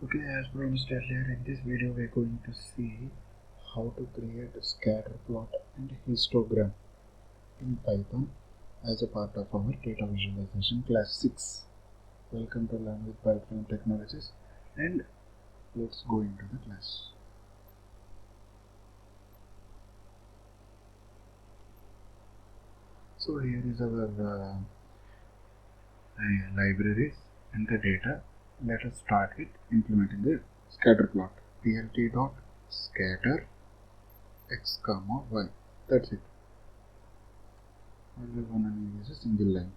Okay, as promised earlier, in this video we are going to see how to create a scatter plot and histogram in Python as a part of our data visualization class 6. Welcome to Learn with Python Technologies, and let's go into the class. So here is our libraries and the data. Let us start with implementing the scatter plot. plt.scatter x comma y. That's it. All we're gonna need is a single line,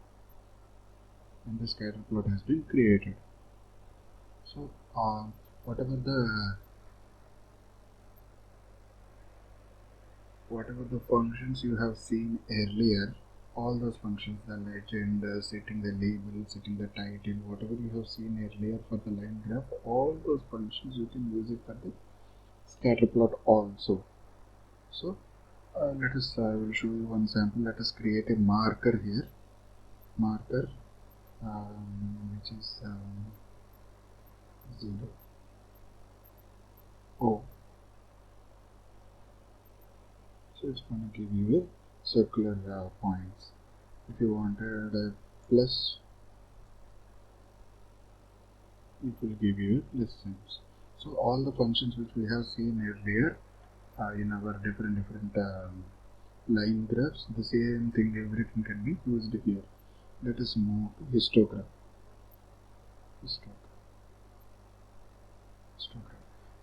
and the scatter plot has been created. So whatever the functions you have seen earlier, all those functions, the legend, setting the label, setting the title, whatever you have seen earlier for the line graph, all those functions you can use it for the scatter plot also. So I will show you one sample. Let us create a marker here, which is 0, O. So it's going to give you a circular points. If you wanted a plus, it will give you a plus signs. So all the functions which we have seen earlier in our different line graphs, the same thing, everything can be used here. Let us move to histogram.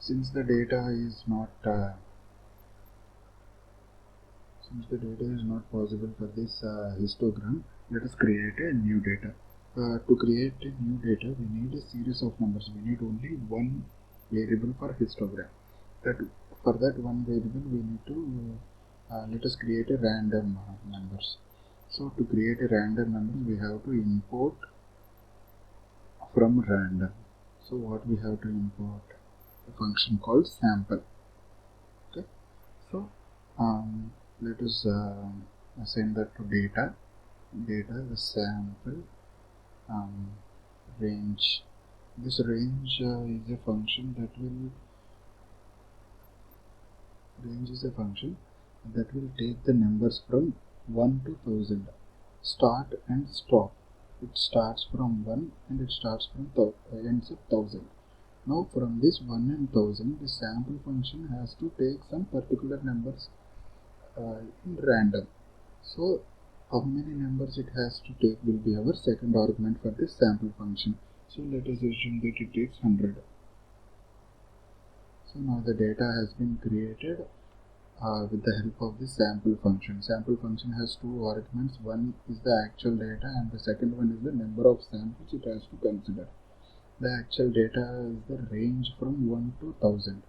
Since the data is not possible for this histogram, let us create a new data. To create a new data, we need a series of numbers. We need only one variable for histogram. For that one variable, we need to let us create a random numbers. So to create a random number, we have to import from random. So what we have to import? A function called sample. Okay. So let us assign that to data the sample range. This range is a function that will take the numbers from 1 to 1000, start and stop. It starts from 1 and it starts from ends at 1000. Now from this 1 and 1000, the sample function has to take some particular numbers in random. So how many numbers it has to take will be our second argument for this sample function. So let us assume that it takes 100. So now the data has been created with the help of the sample function. Sample function has two arguments. One is the actual data and the second one is the number of samples it has to consider. The actual data is the range from 1 to 1000.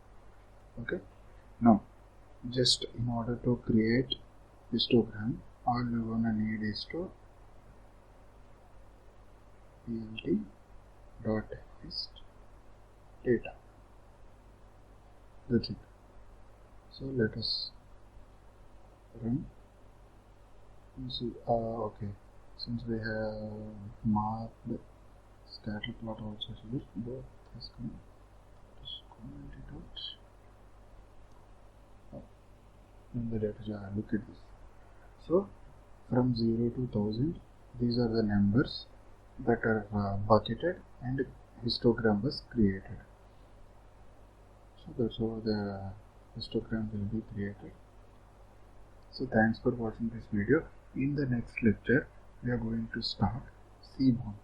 Okay. Now just in order to create histogram, all we're gonna need is to plt.hist data. That's it. So let us run and see. Okay, since we have marked the scatter plot also here, both has come. Just comment it out. And the data, look at this. So from 0 to 1000, these are the numbers that are bucketed and histogram was created. So that's how the histogram will be created. So thanks for watching this video. In the next lecture, we are going to start CMON.